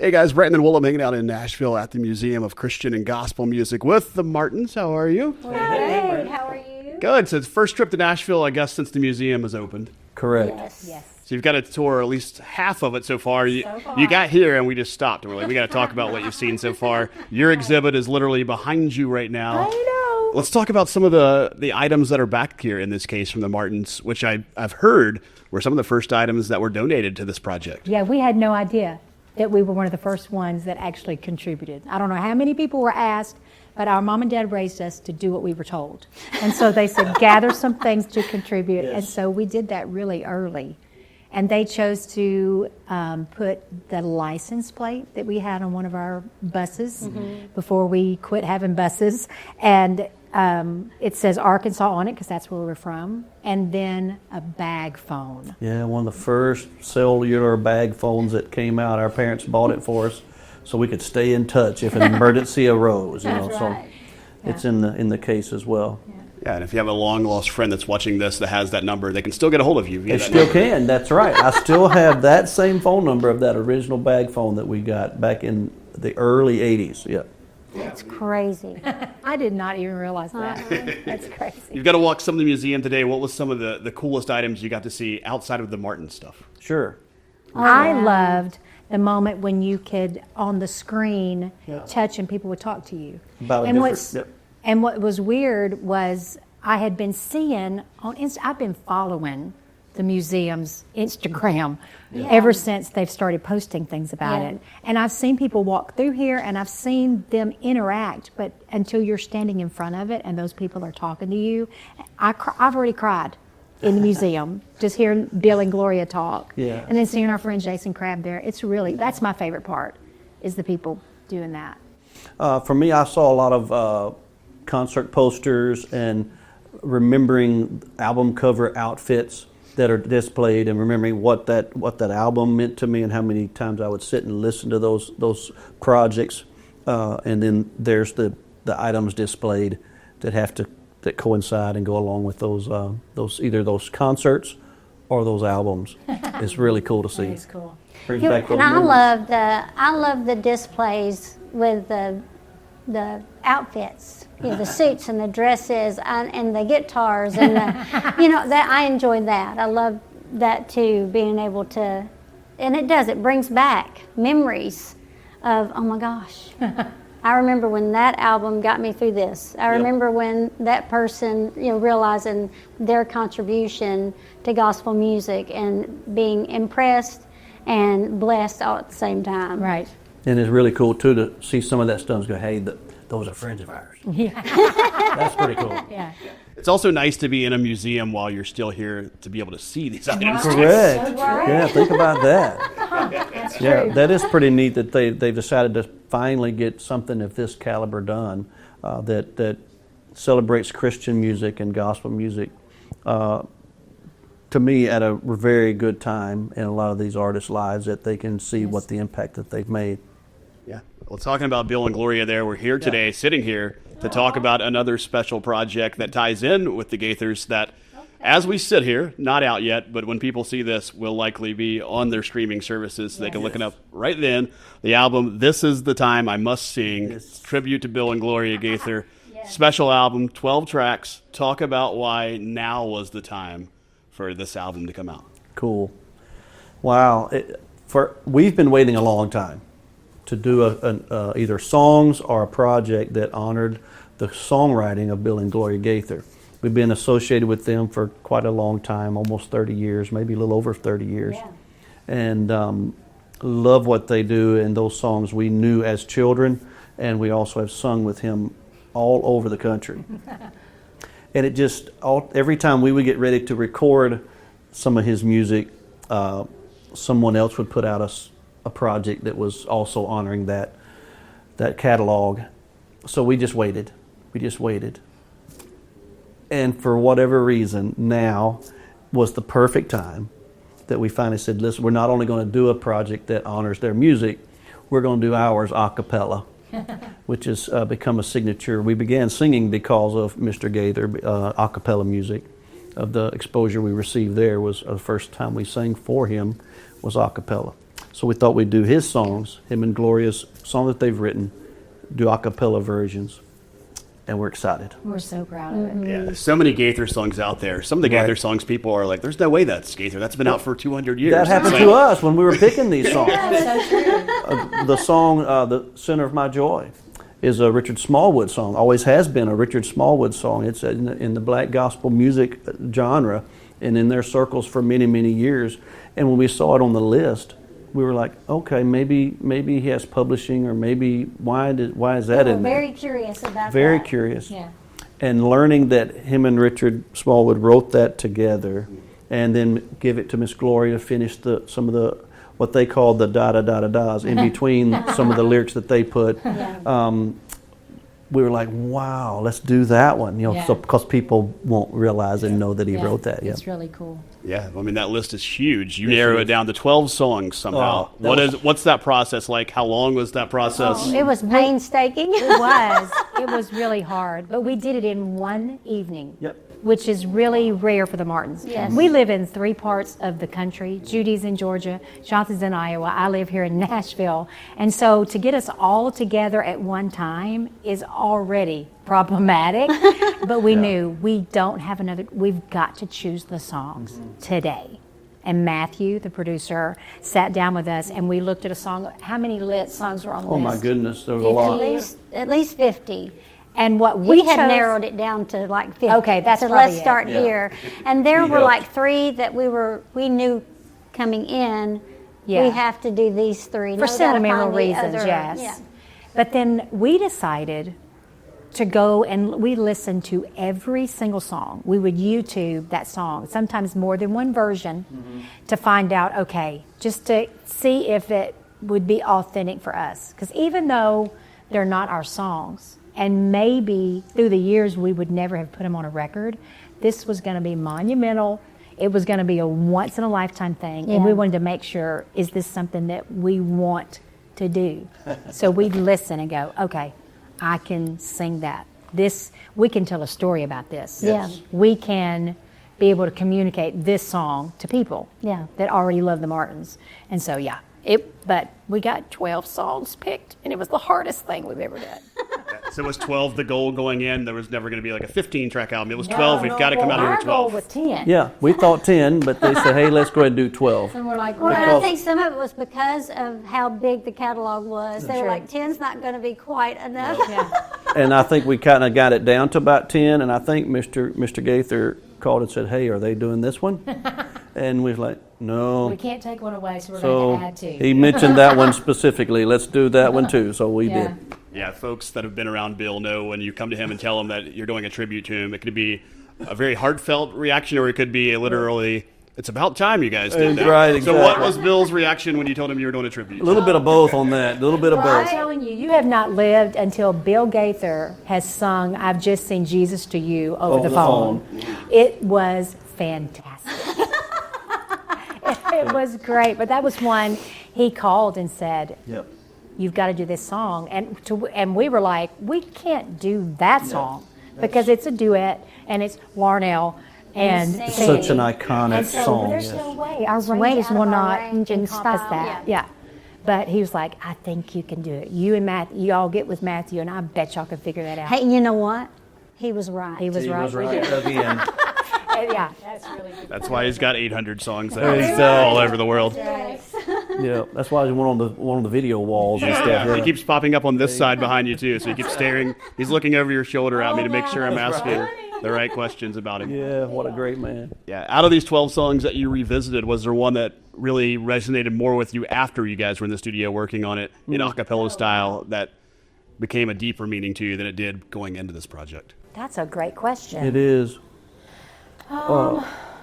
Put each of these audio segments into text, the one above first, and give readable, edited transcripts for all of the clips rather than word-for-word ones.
Hey guys, Brandon Woolum hanging out in Nashville at the Museum of Christian and Gospel Music with the Martins. How are you? Hey, how are you? Good. So it's first trip to Nashville, I guess, since the museum has opened. Correct. Yes. So you've got to tour at least half of it so far. You got here and we just stopped. And we're like, we got to talk about what you've seen so far. Your exhibit is literally behind you right now. I know. Let's talk about some of the items that are back here in this case from the Martins, which I've heard were some of the first items that were donated to this project. Yeah, we had no idea that we were one of the first ones that actually contributed. I don't know how many people were asked, but our mom and dad raised us to do what we were told. And so they said, gather some things to contribute. Yes. And so we did that really early. And they chose to put the license plate that we had on one of our buses before we quit having buses. And it says Arkansas on it because that's where we're from. And then a bag phone. Yeah, one of the first cellular bag phones that came out. Our parents bought it for us so we could stay in touch if an emergency arose. You know, That's so right. it's in the case as well. Yeah, and if you have a long-lost friend that's watching this that has that number, they can still get a hold of you via They that still number. can. That's right. I still have that same phone number of that original bag phone that we got back in the early 80s. Yeah. It's crazy. I did not even realize that. That's crazy. You've got to walk some of the museum today. What was some of the coolest items you got to see outside of the Martin stuff? Sure. I loved the moment when you could, on the screen, touch and people would talk to you. About a and different- what's yep. and what was weird was I had been seeing on I've been following the museum's Instagram ever since they've started posting things about it. And I've seen people walk through here and I've seen them interact, but until you're standing in front of it and those people are talking to you, I've already cried in the museum, just hearing Bill and Gloria talk. Yeah. And then seeing our friend Jason Crabb there. It's really, that's my favorite part, is the people doing that. For me, I saw a lot of concert posters and remembering album cover outfits that are displayed, and remembering what that album meant to me and how many times I would sit and listen to those projects. And then there's the items displayed that coincide and go along with those either those concerts or those albums. It's really cool to see. It's cool. Brings You know, back those and memories. I love the displays with the outfits, the suits and the dresses and the guitars and that I enjoy that. I love that too, being able to, and it brings back memories of, oh my gosh, I remember when that album got me through this. I remember when that person, realizing their contribution to gospel music and being impressed and blessed all at the same time. Right. And it's really cool too to see some of that stuff and go, hey, those are friends of ours. Yeah. That's pretty cool. Yeah. It's also nice to be in a museum while you're still here to be able to see these items. Correct. Yeah, think about that. Yeah, that is pretty neat that they've decided to finally get something of this caliber done that celebrates Christian music and gospel music. To me, at a very good time in a lot of these artists' lives, that they can see what the impact that they've made. Yeah. Well, talking about Bill and Gloria there, we're here today, sitting here, to talk about another special project that ties in with the Gaithers that, as we sit here, not out yet, but when people see this, will likely be on their streaming services. So they can look it up right then. The album, This Is the Time I Must Sing, tribute to Bill and Gloria Gaither. Special album, 12 tracks. Talk about why now was the time for this album to come out. Cool. Wow. We've been waiting a long time to do either songs or a project that honored the songwriting of Bill and Gloria Gaither. We've been associated with them for quite a long time, almost 30 years, maybe a little over 30 years. Yeah. And love what they do, and those songs we knew as children, and we also have sung with him all over the country. And it just, every time we would get ready to record some of his music, someone else would put out a project that was also honoring that catalog. So we just waited. And for whatever reason, now was the perfect time that we finally said, listen, we're not only going to do a project that honors their music, we're going to do ours a cappella, which has become a signature. We began singing because of Mr. Gaither, a cappella music. Of the exposure we received there was the first time we sang for him was a cappella. So we thought we'd do his songs, him and Gloria's song that they've written, do a cappella versions. And we're excited. We're so proud of it. Yeah, there's so many Gaither songs out there. Some of the Gaither songs, people are like, "There's no way that's Gaither. That's been out for 200 years." That happened It's to like- us when we were picking these songs. So true. The song, "The Center of My Joy," is a Richard Smallwood song. Always has been a Richard Smallwood song. It's in the black gospel music genre, and in their circles for many, many years. And when we saw it on the list, we were like, okay, maybe he has publishing, or maybe why is that We were in there? very curious about Very that. curious. Yeah. And learning that him and Richard Smallwood wrote that together, and then give it to Miss Gloria to finish some of the what they call the da-da-da-da-das in between some of the lyrics that they put. We were like, wow, let's do that one. Yeah. So because people won't realize and know that he wrote that. Yeah. It's really cool. Yeah, I mean that list is huge. You narrow it down to 12 songs somehow. Oh, What's that process like? How long was that process? It was painstaking. It was really hard, but we did it in one evening. Yep. Which is really rare for the Martins. Yes. We live in 3 parts of the country. Judy's in Georgia, Jonathan's in Iowa, I live here in Nashville. And so to get us all together at one time is already problematic, but we knew we've got to choose the songs today. And Matthew, the producer, sat down with us and we looked at a song. How many songs were on the Oh list? my goodness, there was a lot. At least 50. And what We had chose- narrowed it down to like 50. Okay, that's so probably let's it. start Yeah. here. And there He were helped. like 3 that we knew coming in. Yeah. We have to do these 3. For No, gotta sentimental find the reasons, other- yes. Yeah. But then we decided to go and we listened to every single song. We would YouTube that song, sometimes more than one version, to find out, okay, just to see if it would be authentic for us. Because even though they're not our songs, and maybe through the years we would never have put them on a record, this was going to be monumental. It was going to be a once-in-a-lifetime thing. And we Yeah. wanted to make sure, is this something that we want to do? So we'd listen and go, okay, I can sing that. We can tell a story about this. Yeah. We can be able to communicate this song to people that already love the Martins. And so, but we got 12 songs picked, and it was the hardest thing we've ever done. So was 12 the goal going in? There was never going to be like a 15-track album. It was 12. We've got to come out here Our with goal 12. was 10. Yeah, we thought 10, but they said, hey, let's go ahead and do 12. And we're like, Well, Because- I think some of it was because of how big the catalog was. They were Sure. like, 10's not going to be quite enough. And I think we kind of got it down to about 10, and I think Mr. Gaither called and said, hey, are they doing this one? And we was like, no. we can't take one away, so we're So going to add 2. he mentioned that one specifically. Let's do that one too. So we Yeah. did. Yeah, folks that have been around Bill know when you come to him and tell him that you're doing a tribute to him, it could be a very heartfelt reaction, or it could be a literally, it's about time you guys did that. Right, So what exactly. was Bill's reaction when you told him you were doing a tribute? A little bit of both on that. A little bit of I'm both. telling you, you have not lived until Bill Gaither has sung I've Just Seen Jesus to You over the phone. It was fantastic. It was great. But that was one he called and said, Yep. you've got to do this song. And we were like, we can't do that song because it's a duet and it's Larnell and singing. singing. Such an iconic And so song. there's yes. no way. Our way ranges out of will our not range and encompass style, that. yeah. Yeah. But he was like, I think you can do it. You and Matthew, you all get with Matthew, and I bet y'all can figure that out. Hey, you know what? He was right. He was He right. was We right did. again. Yeah, that's really good. That's why he's got 800 songs Exactly. all over the world. Yeah, that's why there's one on the video walls and stuff. Yeah, he Yeah. keeps popping up on this side behind you too, so he keeps staring. He's looking over your shoulder at me to make sure I'm asking the right questions about him. Yeah, what a great man. Yeah. Out of these 12 songs that you revisited, was there one that really resonated more with you after you guys were in the studio working on it in a cappella style that became a deeper meaning to you than it did going into this project? That's a great question. It is.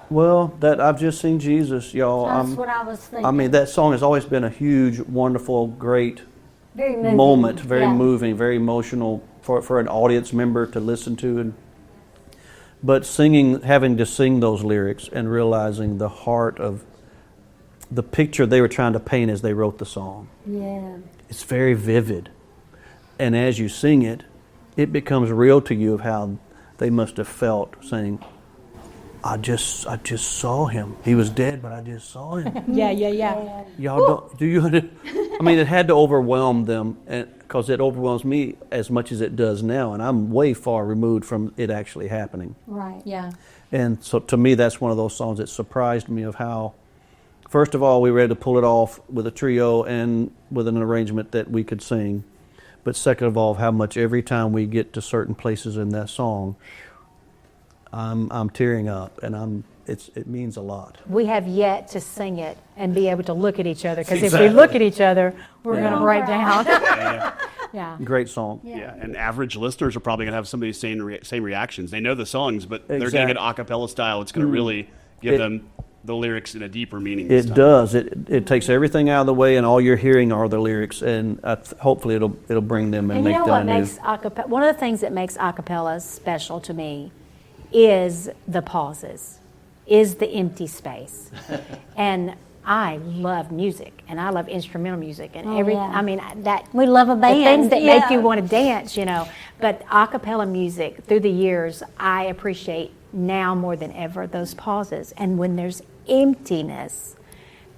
Well, that I've Just Seen Jesus, y'all. That's what I was thinking. I mean, that song has always been a huge, wonderful, great Very moving. moment, very Yeah. moving, very emotional for an audience member to listen to. But having to sing those lyrics and realizing the heart of the picture they were trying to paint as they wrote the song. Yeah. It's very vivid. And as you sing it, it becomes real to you of how they must have felt saying, I just saw him. He was dead, but I just saw him. Yeah. Y'all don't, do you? I mean, it had to overwhelm them, because it overwhelms me as much as it does now, and I'm way far removed from it actually happening. Right. Yeah. And so to me, that's one of those songs that surprised me of how, first of all, we were able to pull it off with a trio and with an arrangement that we could sing. But second of all, how much every time we get to certain places in that song, I'm tearing up, and it means a lot. We have yet to sing it and be able to look at each other, because if we look at each other, we're going to break down. Yeah. Great song. Yeah, and average listeners are probably going to have some of these same reactions. They know the songs, but they're getting it a cappella style. It's going to really give them the lyrics in a deeper meaning. It does. It takes everything out of the way, and all you're hearing are the lyrics, and hopefully it'll bring them and make them what new. makes acapella, one of the things that makes acapella special to me is the pauses, is the empty space. And I love music, and I love instrumental music, and I mean that we love a band. The things that make you want to dance, But a cappella music, through the years, I appreciate now more than ever those pauses, and when there's emptiness,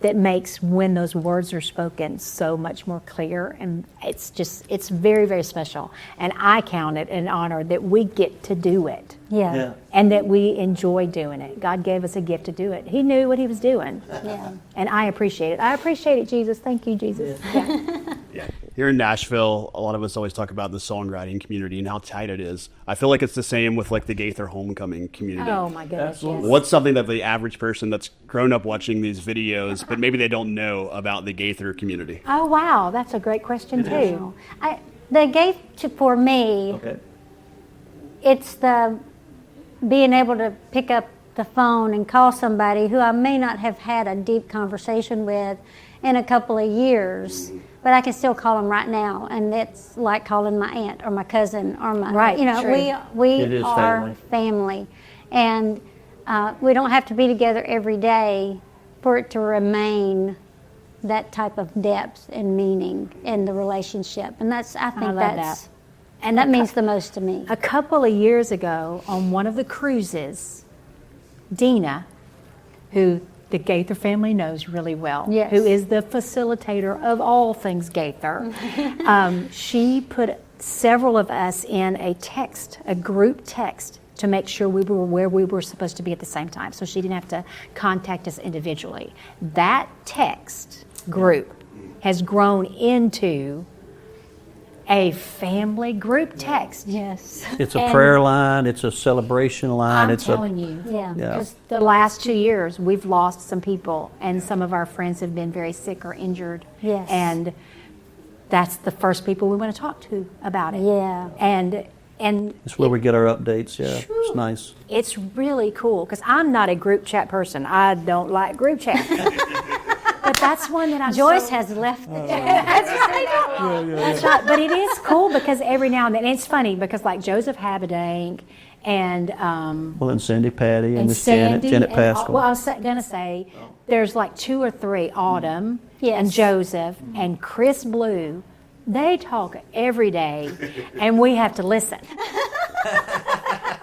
that makes when those words are spoken so much more clear, and it's very, very special. And I count it an honor that we get to do it. Yeah. And that we enjoy doing it. God gave us a gift to do it. He knew what he was doing. Yeah. And I appreciate it. I appreciate it, Jesus. Thank you, Jesus. Yeah. Here in Nashville, a lot of us always talk about the songwriting community and how tight it is. I feel like it's the same with like the Gaither homecoming community. Oh my goodness. Yes. What's something that the average person that's grown up watching these videos, but maybe they don't know about the Gaither community? Oh wow, that's a great question too. The Gaither, for me, it's the being able to pick up the phone and call somebody who I may not have had a deep conversation with in a couple of years, but I can still call them right now, and it's like calling my aunt or my cousin or my we are family, and we don't have to be together every day for it to remain that type of depth and meaning in the relationship, and I think that's and that means the most to me. A couple of years ago, on one of the cruises, Dina, who the Gaither family knows really well, who is the facilitator of all things Gaither, she put several of us in a group text, to make sure we were where we were supposed to be at the same time, so she didn't have to contact us individually. That text group has grown into a family group text. Yes. It's a prayer line. It's a celebration line. I'm telling you. Yeah. Because the last 2 years, we've lost some people, and some of our friends have been very sick or injured. Yes. And that's the first people we want to talk to about it. Yeah. And it's where we get our updates. Yeah, it's nice. It's really cool, because I'm not a group chat person. I don't like group chat. But that's one that Joyce has left the chat. That's right. That's right. But it is cool, because every now and then, and it's funny because like Joseph Habedank and and Cindy Patty and Miss Sandy Janet Pascal. Well, I was going to say there's like 2 or 3, Autumn and Joseph and Chris Blue. They talk every day, and we have to listen.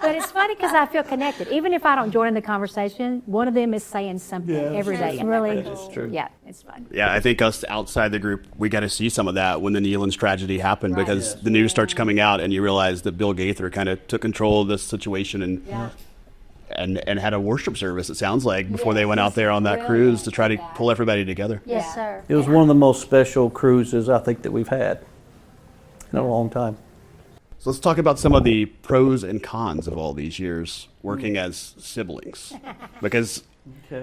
But it's funny because I feel connected. Even if I don't join in the conversation, one of them is saying something every day. It's really It's true. Yeah, it's fun. Yeah, I think us outside the group, we got to see some of that when the Nealon's tragedy happened, because the news starts coming out and you realize that Bill Gaither kind of took control of this situation and had a worship service, it sounds like, before they went out there on that cruise to try to pull everybody together. Yes, sir. It was one of the most special cruises I think that we've had in a long time. So let's talk about some of the pros and cons of all these years working as siblings. Because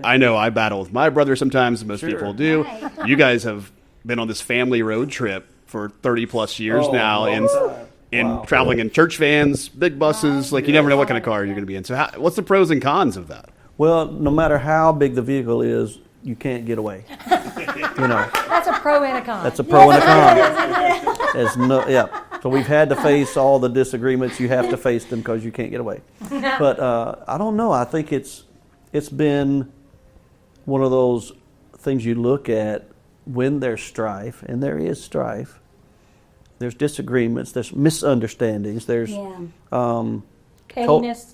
I know I battle with my brother sometimes, most people do. You guys have been on this family road trip for 30 plus years now, and traveling in church vans, big buses, like you never know what kind of car you're going to be in. So what's the pros and cons of that? Well, no matter how big the vehicle is, you can't get away. That's a pro and a con. That's a pro and a con. So we've had to face all the disagreements. You have to face them because you can't get away. But I don't know. I think it's been one of those things you look at when there's strife, and there is strife. There's disagreements. There's misunderstandings. There's Pettiness.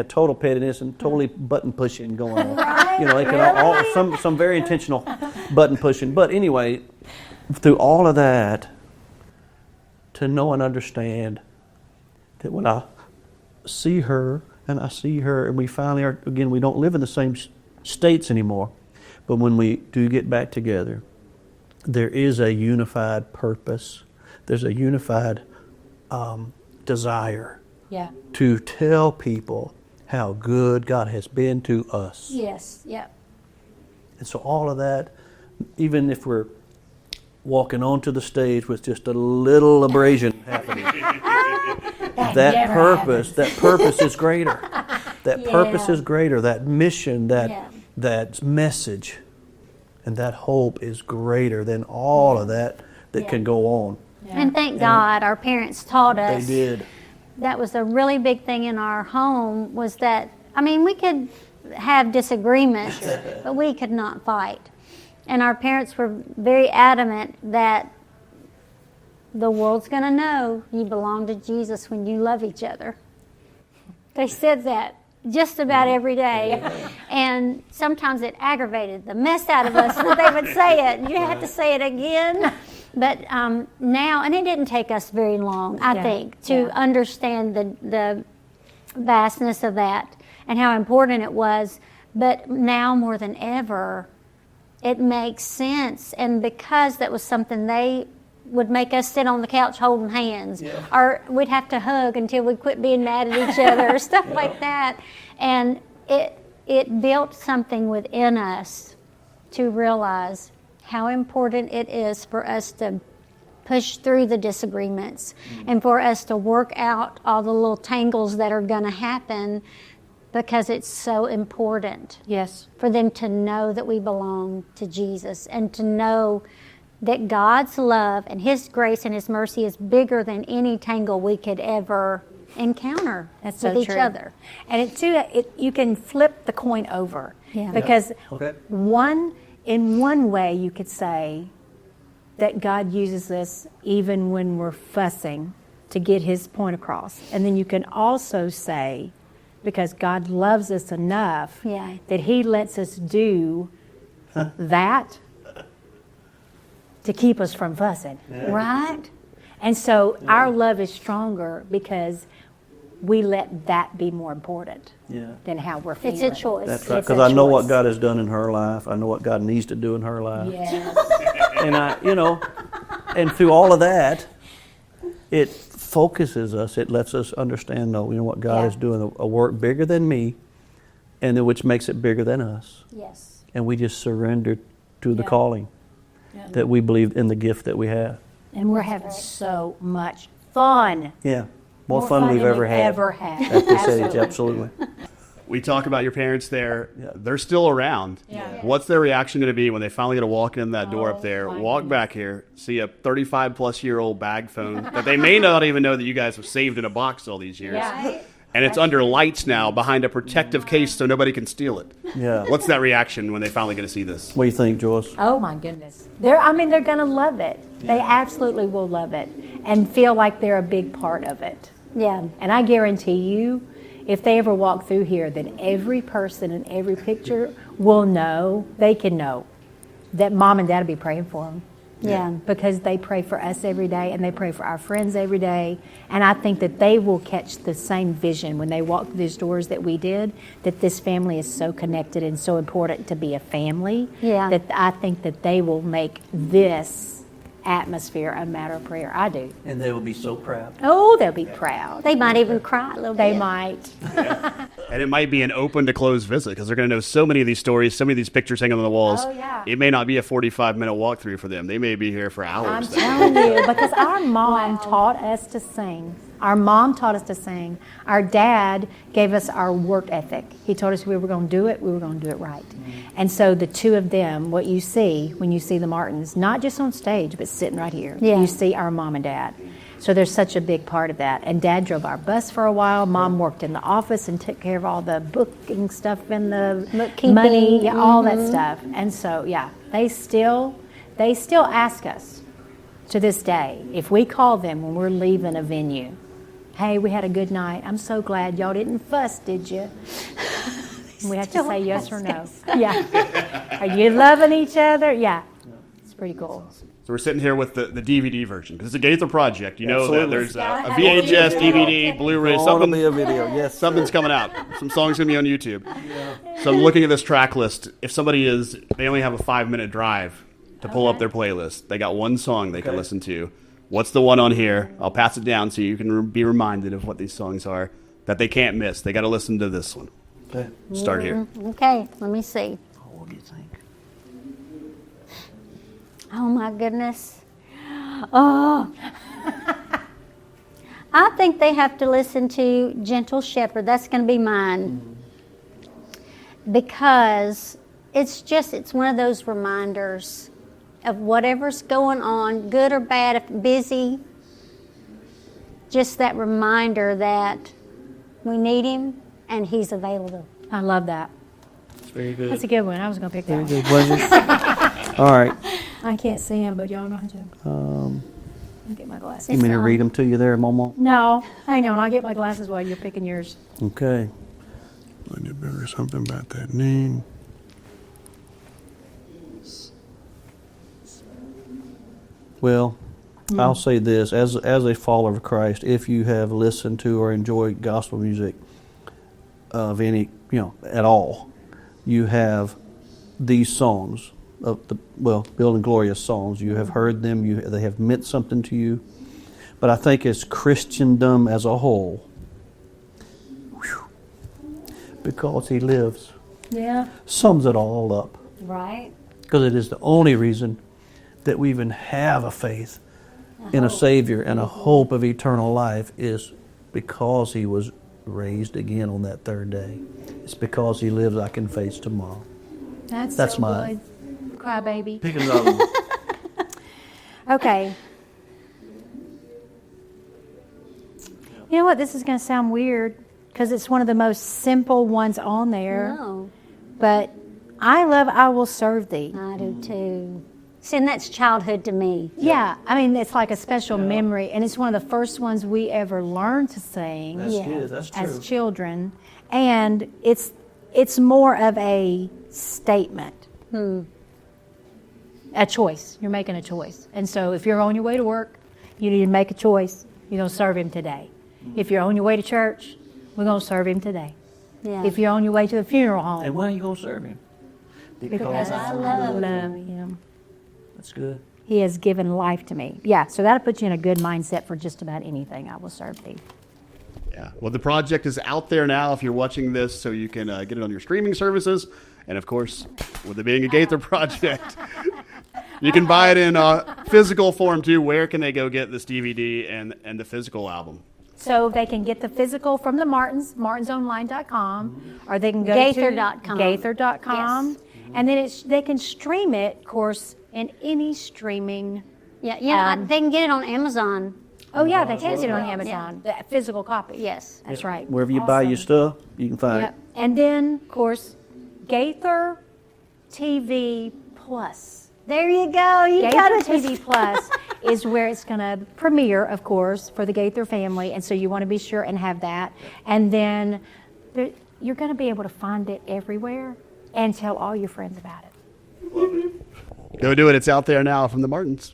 total pettiness and totally button pushing going on. They can all some very intentional button pushing. But anyway, through all of that, to know and understand that when I see her and we finally are, again, we don't live in the same states anymore, but when we do get back together, there is a unified purpose. There's a unified desire to tell people how good God has been to us. Yes, yep. And so all of that, even if we're walking onto the stage with just a little abrasion happening, that purpose is greater. That purpose is greater. That mission, that message, and that hope is greater than all of that can go on. Yeah. And thank God our parents taught us. They did. That was a really big thing in our home, was that, we could have disagreements, but we could not fight. And our parents were very adamant that the world's going to know you belong to Jesus when you love each other. They said that just about every day. And sometimes it aggravated the mess out of us that they would say it. You had to say it again. But now, and it didn't take us very long, I think, to understand the vastness of that and how important it was. But now more than ever, it makes sense. And because that was something they would make us sit on the couch holding hands, or we'd have to hug until we quit being mad at each other, or stuff like that. And it built something within us to realize how important it is for us to push through the disagreements and for us to work out all the little tangles that are going to happen, because it's so important. Yes. For them to know that we belong to Jesus, and to know that God's love and His grace and His mercy is bigger than any tangle we could ever encounter with each other. And you can flip the coin over. Yeah. Because in one way you could say that God uses us even when we're fussing to get His point across. And then you can also say, because God loves us enough that He lets us do that to keep us from fussing. Right? And so our love is stronger because we let that be more important than how we're feeling. It's a choice. That's right, because I know what God has done in her life. I know what God needs to do in her life. Yes. And and through all of that, it focuses us. It lets us understand, what God is doing, a work bigger than me, and then which makes it bigger than us. Yes. And we just surrender to the calling that we believe in, the gift that we have. And we're having so much fun. Yeah. More fun we've ever had. At this age, absolutely. We talk about your parents there. Yeah. They're still around. Yeah. What's their reaction going to be when they finally get to walk in that door up there, walk back here, see a 35-plus-year-old bag phone that they may not even know that you guys have saved in a box all these years? Yeah. And it's under lights now behind a protective case so nobody can steal it. Yeah. What's that reaction when they finally get to see this? What do you think, Joyce? Oh, my goodness. They're going to love it. They absolutely will love it and feel like they're a big part of it. Yeah. And I guarantee you, if they ever walk through here, that every person in every picture will know, they can know, that Mom and Dad will be praying for them. Yeah. Because they pray for us every day, and they pray for our friends every day. And I think that they will catch the same vision when they walk through these doors that we did, that this family is so connected and so important to be a family. Yeah. That I think that they will make this atmosphere a matter of prayer. I do. And they will be so proud. Oh, they'll be proud. They might even cry a little bit. They might. And it might be an open to close visit because they're going to know so many of these stories, so many of these pictures hanging on the walls. Oh, yeah. It may not be a 45-minute walkthrough for them. They may be here for hours. I'm telling you, because our mom taught us to sing. Our mom taught us to sing. Our dad gave us our work ethic. He told us we were going to do it, we were going to do it right. And so the two of them, what you see when you see the Martins, not just on stage, but sitting right here, you see our mom and dad. So there's such a big part of that. And Dad drove our bus for a while. Mom worked in the office and took care of all the booking stuff and the bookkeeping, money, all that stuff. And so, they still ask us to this day, if we call them when we're leaving a venue, Hey, we had a good night. I'm so glad y'all didn't fuss, did you? And we have to say yes or no. Yeah. Are you loving each other? Yeah. It's pretty cool. So we're sitting here with the DVD version because it's a Gaither project. You know Absolutely. that there's a VHS, DVD, Blu-ray, Going to something. be a video, yes. Something's coming out. Some songs gonna be on YouTube. So I'm looking at this track list. If somebody they only have a 5-minute drive to pull up their playlist. They got one song they can listen to. What's the one on here? I'll pass it down so you can be reminded of what these songs are that they can't miss. They got to listen to this one. Okay. Start here. Okay, let me see. What do you think? Oh my goodness. Oh. I think they have to listen to Gentle Shepherd. That's going to be mine. Because it's one of those reminders of whatever's going on, good or bad, if busy. Just that reminder that we need him and he's available. I love that. It's very good. That's a good one. I was going to pick that Very one. good, was it? All right. I can't see him, but y'all know how to. I'll get my glasses. You mean to read them to you there, Momo? No, hang on. I'll get my glasses while you're picking yours. Okay. I need to remember something about that name. Well, I'll say this. As a follower of Christ, if you have listened to or enjoyed gospel music of any, at all, you have these songs of Bill and Gloria's songs. You have heard them. They have meant something to you. But I think as Christendom as a whole, because he lives, Yeah. sums it all up. Right. Because it is the only reason that we even have a faith in a Savior and a hope of eternal life is because he was raised again on that third day. It's because he lives I can face tomorrow. That's That's so mine. good. Cry baby. Pick another one. Okay. You know what? This is going to sound weird because it's one of the most simple ones on there. No, But I love I Will Serve Thee. I do too. See, and that's childhood to me. Yeah, I mean, it's like a special memory, and it's one of the first ones we ever learned to sing That's Yeah. good. That's true. as children. And it's more of a statement. A choice. You're making a choice. And so if you're on your way to work, you need to make a choice. You're going to serve him today. If you're on your way to church, we're going to serve him today. Yeah. If you're on your way to the funeral home, And why are you going to serve him? because I love him. That's good. He has given life to me. Yeah, so that'll put you in a good mindset for just about anything. I will serve thee. Yeah. Well, the project is out there now if you're watching this, so you can get it on your streaming services. And, of course, with it being a Gaither project, you can buy it in physical form, too. Where can they go get this DVD and the physical album? So they can get the physical from the Martins, martinsonline.com, or they can go Gaither.com. to gaither.com. Yes. And then they can stream it, of course, in any streaming. Yeah, they can get it on Amazon. Oh, yeah, they can get it on Amazon, the physical copy. Yes. That's right. Wherever you buy your stuff, you can find Yep. And then, of course, Gaither TV Plus. There you go. You got Gaither it. TV Plus is where it's going to premiere, of course, for the Gaither family, and so you want to be sure and have that. And then you're going to be able to find it everywhere and tell all your friends about it. Go do it. It's out there now from the Martins.